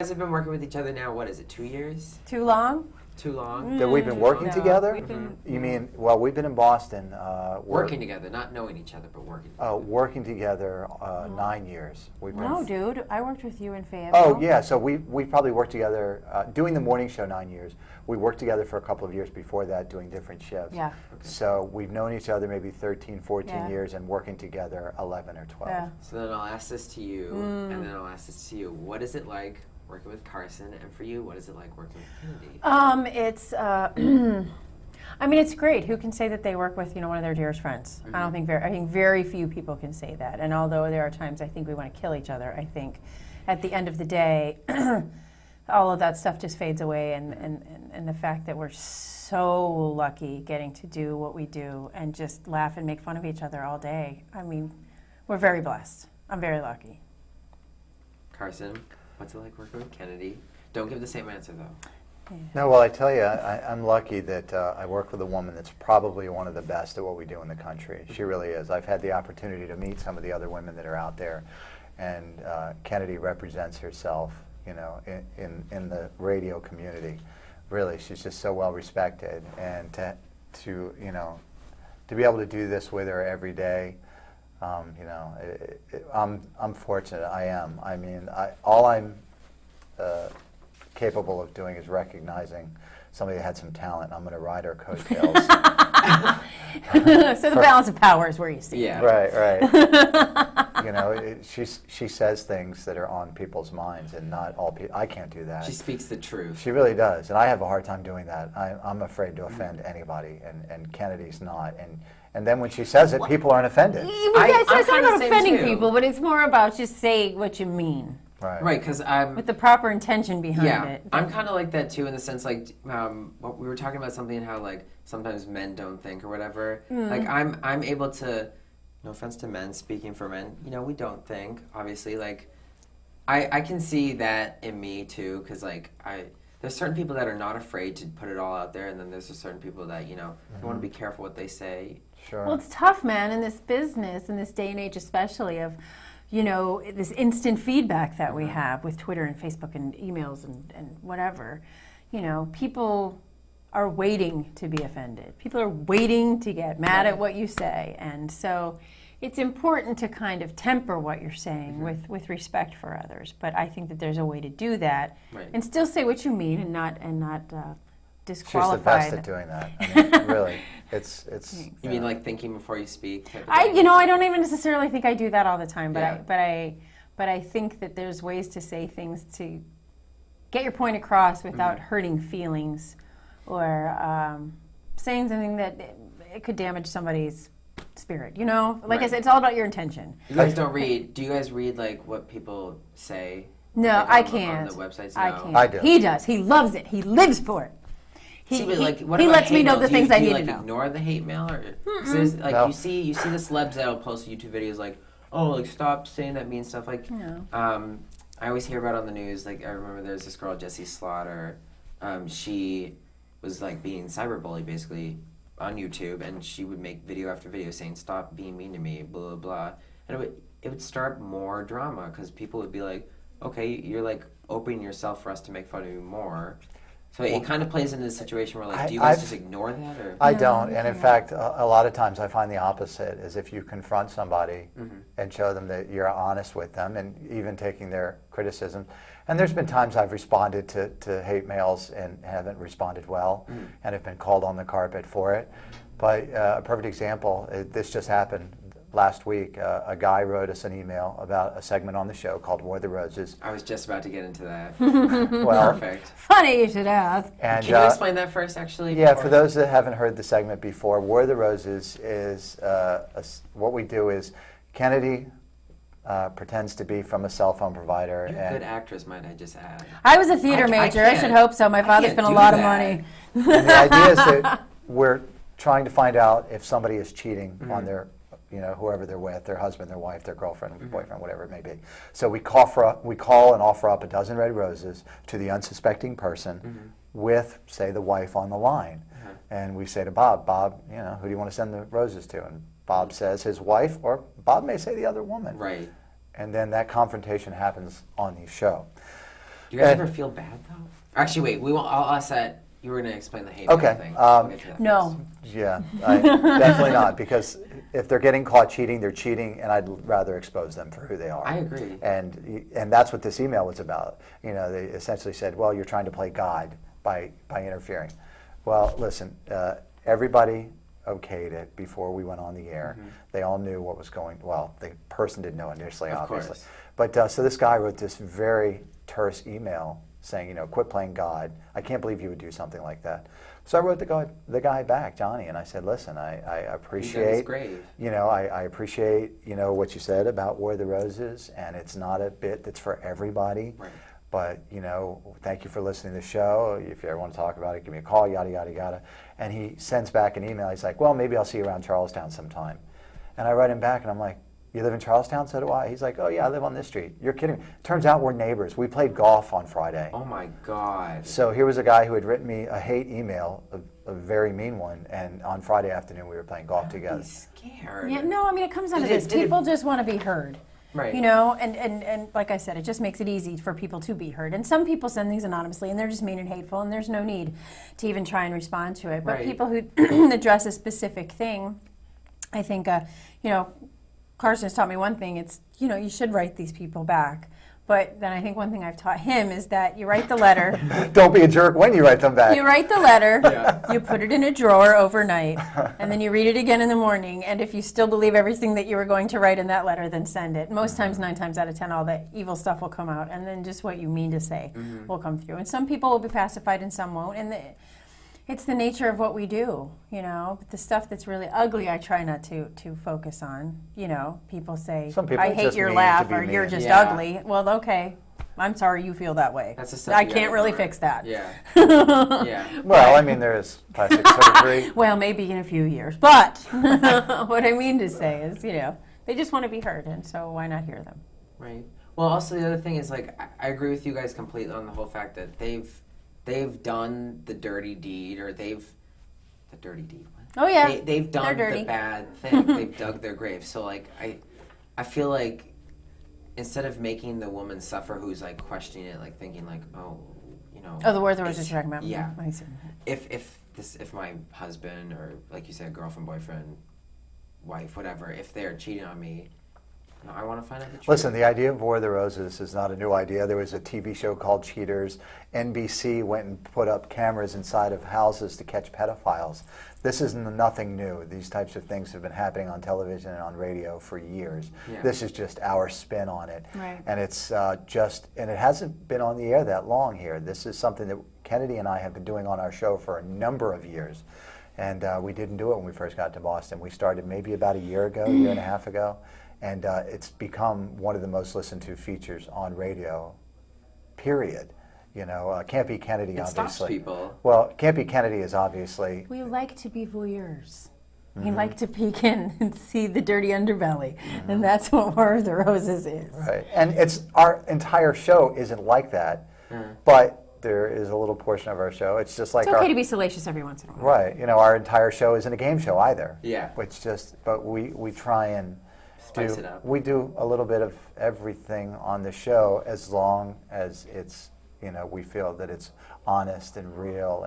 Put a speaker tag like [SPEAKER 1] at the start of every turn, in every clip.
[SPEAKER 1] guys have been working with each other now, what is it, 2 years?
[SPEAKER 2] Too long?
[SPEAKER 1] Too long?
[SPEAKER 3] That we've been working
[SPEAKER 2] No,
[SPEAKER 3] together?
[SPEAKER 2] we've been,
[SPEAKER 3] You mean, well, we've been in Boston.
[SPEAKER 1] Working together, not knowing each other, but working together.
[SPEAKER 3] Working together 9 years. We've been
[SPEAKER 2] no, dude. I worked with you in Fayetteville.
[SPEAKER 3] Oh, yeah. So we probably worked together, doing the morning show 9 years. We worked together for a couple of years before that doing different shifts.
[SPEAKER 2] Yeah.
[SPEAKER 1] Okay.
[SPEAKER 3] So we've known each other maybe 13, 14
[SPEAKER 2] Yeah.
[SPEAKER 3] years and working together 11 or 12.
[SPEAKER 2] Yeah.
[SPEAKER 1] So then I'll ask this to you, and then I'll ask this to you. What is it like working with Carson? And for you, what is it like working with Kennedy?
[SPEAKER 2] It's, I mean, it's great. Who can say that they work with, one of their dearest friends? I don't think I think very few people can say that. And although there are times I think we want to kill each other, I think at the end of the day, all of that stuff just fades away. And the fact that we're so lucky getting to do what we do and just laugh and make fun of each other all day. I mean, we're very blessed. I'm very lucky.
[SPEAKER 1] Carson, what's it like working with Kennedy? Don't give the same answer, though.
[SPEAKER 2] Yeah.
[SPEAKER 3] No, well, I tell you, I'm lucky that I work with a woman that's probably one of the best at what we do in the country. She really is. I've had the opportunity to meet some of the other women that are out there, and Kennedy represents herself, in the radio community. Really, she's just so well respected, and to be able to do this with her every day, I'm fortunate. I am. I mean, all I'm capable of doing is recognizing somebody that had some talent. I'm going to ride her coattails.
[SPEAKER 2] So the balance of power is where you see.
[SPEAKER 1] Yeah.
[SPEAKER 3] Right. She says things that are on people's minds, and not all people. I can't do that.
[SPEAKER 1] She speaks the truth.
[SPEAKER 3] She really does, and I have a hard time doing that. I'm afraid to offend anybody, and Kennedy's not. And then when she says it, people aren't offended.
[SPEAKER 2] It's not about offending
[SPEAKER 1] too.
[SPEAKER 2] people, but it's more about just saying what you mean.
[SPEAKER 1] Right, because I'm...
[SPEAKER 2] With the proper intention behind it.
[SPEAKER 1] I'm kind of like that, too, in the sense, like, what we were talking about something, how, like, sometimes men don't think or whatever. Like, I'm able to, no offense to men, speaking for men, we don't think, obviously. Like, I can see that in me, too, because, like, there's certain people that are not afraid to put it all out there, and then there's certain people that, they want to be careful what they say.
[SPEAKER 3] Sure.
[SPEAKER 2] Well, it's tough, man, in this business, in this day and age especially, of... this instant feedback that we have with Twitter and Facebook and emails and whatever, people are waiting to be offended. People are waiting to get mad at what you say. And so it's important to kind of temper what you're saying with respect for others. But I think that there's a way to do that and still say what you mean and not disqualify.
[SPEAKER 3] She's the best at doing that. I mean, really. It's.
[SPEAKER 1] You mean like thinking before you speak?
[SPEAKER 2] I don't even necessarily think I do that all the time, but I think that there's ways to say things to get your point across without hurting feelings, or saying something that it could damage somebody's spirit. Like I said, it's all about your intention.
[SPEAKER 1] You guys don't read? Do you guys read like what people say?
[SPEAKER 2] No,
[SPEAKER 1] like,
[SPEAKER 2] I can't.
[SPEAKER 1] On the websites? No.
[SPEAKER 2] I can't.
[SPEAKER 3] I do.
[SPEAKER 2] He does. He loves it. He lives for it. He
[SPEAKER 1] what
[SPEAKER 2] he
[SPEAKER 1] about
[SPEAKER 2] lets me
[SPEAKER 1] hate
[SPEAKER 2] know
[SPEAKER 1] mail?
[SPEAKER 2] the
[SPEAKER 1] Do you-
[SPEAKER 2] things I
[SPEAKER 1] do you,
[SPEAKER 2] need
[SPEAKER 1] like,
[SPEAKER 2] to know.
[SPEAKER 1] Ignore the hate mail, or 'cause there's, like
[SPEAKER 3] No.
[SPEAKER 1] you see the celebs that'll post YouTube videos like, oh, like stop saying that mean stuff. Like,
[SPEAKER 2] No.
[SPEAKER 1] I always hear about on the news. Like, I remember there's this girl, Jessie Slaughter. She was like being cyberbullied basically on YouTube, and she would make video after video saying, "Stop being mean to me," blah blah blah, and it would start more drama because people would be like, "Okay, you're like opening yourself for us to make fun of you more." So it kind of plays into the situation where, like, do you guys just ignore that? Or?
[SPEAKER 3] I don't, and in fact, a lot of times I find the opposite, is if you confront somebody and show them that you're honest with them, and even taking their criticism. And there's been times I've responded to hate mails and haven't responded well, and have been called on the carpet for it. But a perfect example, this just happened last week. A guy wrote us an email about a segment on the show called War the Roses.
[SPEAKER 1] I was just about to get into that.
[SPEAKER 3] Well,
[SPEAKER 1] Perfect.
[SPEAKER 2] Funny you should ask.
[SPEAKER 3] And,
[SPEAKER 1] Can you explain that first, actually?
[SPEAKER 3] Yeah,
[SPEAKER 1] before?
[SPEAKER 3] for those that haven't heard the segment before, War the Roses is what we do is Kennedy pretends to be from a cell phone provider.
[SPEAKER 1] You're a
[SPEAKER 3] and
[SPEAKER 1] good actress, might I just add.
[SPEAKER 2] I was a theater major. I should hope so. My father
[SPEAKER 1] can't
[SPEAKER 2] spent a
[SPEAKER 1] do
[SPEAKER 2] lot of
[SPEAKER 1] that.
[SPEAKER 2] money.
[SPEAKER 3] And the idea is that we're trying to find out if somebody is cheating on their, whoever they're with, their husband, their wife, their girlfriend, boyfriend, whatever it may be. So we call and offer up a dozen red roses to the unsuspecting person with, say, the wife on the line. And we say to Bob, who do you want to send the roses to? And Bob says his wife, or Bob may say the other woman.
[SPEAKER 1] Right.
[SPEAKER 3] And then that confrontation happens on the show.
[SPEAKER 1] Do you guys ever feel bad though? Actually, wait. We won't. I'll ask that. You were going to explain the hate
[SPEAKER 3] Okay,
[SPEAKER 1] thing. We'll get to that
[SPEAKER 2] No.
[SPEAKER 1] first.
[SPEAKER 3] Yeah, definitely not, because if they're getting caught cheating, they're cheating, and I'd rather expose them for who they are.
[SPEAKER 1] I agree.
[SPEAKER 3] And that's what this email was about. You know, they essentially said, well, you're trying to play God by interfering. Well, listen, everybody okayed it before we went on the air. They all knew what was going, well, the person didn't know initially,
[SPEAKER 1] Of
[SPEAKER 3] obviously.
[SPEAKER 1] course.
[SPEAKER 3] But so this guy wrote this very terse email saying, you know, quit playing God. I can't believe you would do something like that. So I wrote the guy back, Johnny, and I said, listen, I appreciate, you know, I appreciate, you know, what you said about War of the Roses, and it's not a bit that's for everybody.
[SPEAKER 1] Right.
[SPEAKER 3] But, you know, thank you for listening to the show. If you ever want to talk about it, give me a call, yada, yada, yada. And he sends back an email. He's like, well, maybe I'll see you around Charlestown sometime. And I write him back, and I'm like, you live in Charlestown? So do I. He's like, oh, yeah, I live on this street. You're kidding me. Turns out we're neighbors. We played golf on Friday.
[SPEAKER 1] Oh, my God.
[SPEAKER 3] So here was a guy who had written me a hate email, a very mean one, and on Friday afternoon we were playing golf together.
[SPEAKER 1] I'm scared.
[SPEAKER 2] Yeah, no, I mean, it comes down to
[SPEAKER 1] Did
[SPEAKER 2] this.
[SPEAKER 1] it- did it-
[SPEAKER 2] People just want to be heard.
[SPEAKER 1] Right.
[SPEAKER 2] You know, and like I said, it just makes it easy for people to be heard. And some people send things anonymously, and they're just mean and hateful, and there's no need to even try and respond to it. But
[SPEAKER 1] Right.
[SPEAKER 2] people who address a specific thing, I think, you know, Carson has taught me one thing. It's, you know, you should write these people back. But then I think one thing I've taught him is that you write the letter.
[SPEAKER 3] Don't be a jerk when you write them back.
[SPEAKER 2] You write the letter,
[SPEAKER 1] Yeah.
[SPEAKER 2] you put it in a drawer overnight, and then you read it again in the morning. And if you still believe everything that you were going to write in that letter, then send it. Most times, 9 times out of 10, all the evil stuff will come out, and then just what you mean to say will come through. And some people will be pacified and some won't. And it's the nature of what we do, you know. But the stuff that's really ugly, I try not to focus on. You know, people say,
[SPEAKER 3] Some people
[SPEAKER 2] I
[SPEAKER 3] are
[SPEAKER 2] hate
[SPEAKER 3] just
[SPEAKER 2] your
[SPEAKER 3] mean
[SPEAKER 2] laugh,
[SPEAKER 3] to be
[SPEAKER 2] or you're
[SPEAKER 3] mean.
[SPEAKER 2] just
[SPEAKER 1] Yeah.
[SPEAKER 2] ugly. Well, okay. I'm sorry you feel that way.
[SPEAKER 1] That's the stuff
[SPEAKER 2] I
[SPEAKER 1] you gotta
[SPEAKER 2] can't really
[SPEAKER 1] ignore.
[SPEAKER 2] fix that.
[SPEAKER 1] Yeah. Yeah.
[SPEAKER 3] Well, I mean, there's plastic surgery.
[SPEAKER 2] Well, maybe in a few years. But what I mean to say is, you know, they just want to be heard, and so why not hear them?
[SPEAKER 1] Right. Well, also the other thing is, like, I agree with you guys completely on the whole fact that they've done the dirty deed, or the dirty deed.
[SPEAKER 2] Oh, yeah.
[SPEAKER 1] They've done
[SPEAKER 2] They're dirty.
[SPEAKER 1] the bad thing. They've dug their grave. So, like, I feel like instead of making the woman suffer who's, like, questioning it, like, thinking, like, oh, you know.
[SPEAKER 2] Oh, the War of the Roses
[SPEAKER 1] it's-
[SPEAKER 2] you're talking about?
[SPEAKER 1] Yeah.
[SPEAKER 2] I see.
[SPEAKER 1] If my husband, or like you said, girlfriend, boyfriend, wife, whatever, if they're cheating on me, you know, I want to find out the truth.
[SPEAKER 3] Listen, the idea of War of the Roses is not a new idea. There was a TV show called Cheaters. NBC went and put up cameras inside of houses to catch pedophiles. This is nothing new. These types of things have been happening on television and on radio for years.
[SPEAKER 1] Yeah.
[SPEAKER 3] This is just our spin on it.
[SPEAKER 2] Right.
[SPEAKER 3] And it's and it hasn't been on the air that long here. This is something that Kennedy and I have been doing on our show for a number of years. And we didn't do it when we first got to Boston. We started maybe about a year ago, year and a half ago. And it's become one of the most listened to features on radio, period. You know, Can't Be Kennedy,
[SPEAKER 1] It
[SPEAKER 3] obviously.
[SPEAKER 1] stops people.
[SPEAKER 3] Well, Can't Be Kennedy is obviously,
[SPEAKER 2] We like to be voyeurs. We like to peek in and see the dirty underbelly. And that's what War of the Roses is.
[SPEAKER 3] right. And it's our entire show isn't like that, but there is a little portion of our show. It's just like
[SPEAKER 2] It's okay
[SPEAKER 3] our,
[SPEAKER 2] to be salacious every once in a while.
[SPEAKER 3] right. You know, our entire show isn't a game show either.
[SPEAKER 1] Yeah.
[SPEAKER 3] Which but we try and
[SPEAKER 1] Spice it up.
[SPEAKER 3] We do a little bit of everything on the show as long as it's, you know, we feel that it's honest and real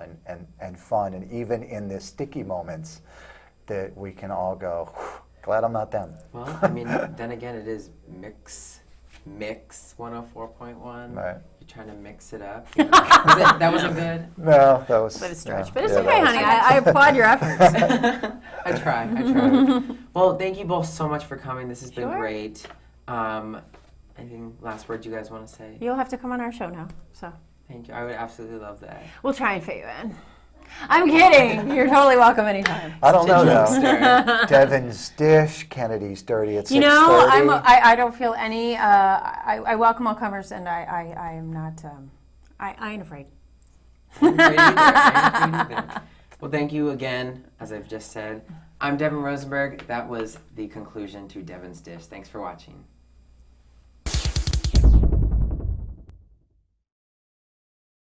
[SPEAKER 3] and fun. And even in the sticky moments that we can all go, glad I'm not them.
[SPEAKER 1] Well, I mean, then again, it is mix 104.1.
[SPEAKER 3] Right.
[SPEAKER 1] You're trying to mix it up. You know? That wasn't good.
[SPEAKER 3] No, that was
[SPEAKER 2] But it's stretch.
[SPEAKER 3] yeah,
[SPEAKER 2] But it's
[SPEAKER 3] yeah,
[SPEAKER 2] okay,
[SPEAKER 3] that was-
[SPEAKER 2] honey. I applaud your efforts.
[SPEAKER 1] I try. Well, thank you both so much for coming. This has been
[SPEAKER 2] Sure.
[SPEAKER 1] great. Anything last words you guys want to say?
[SPEAKER 2] You'll have to come on our show now. So
[SPEAKER 1] Thank you. I would absolutely love that.
[SPEAKER 2] we'll try and fit you in. I'm kidding. You're totally welcome anytime.
[SPEAKER 3] I don't know though.
[SPEAKER 1] Jokester.
[SPEAKER 3] Devon's Dish, Kennedy's Dirty at 6:30.
[SPEAKER 2] You know, I don't feel any. I welcome all comers, and I am not. I ain't afraid.
[SPEAKER 1] I ain't afraid either. Well, thank you again. As I've just said, I'm Devon Rosenberg. That was the conclusion to Devon's Dish. Thanks for watching.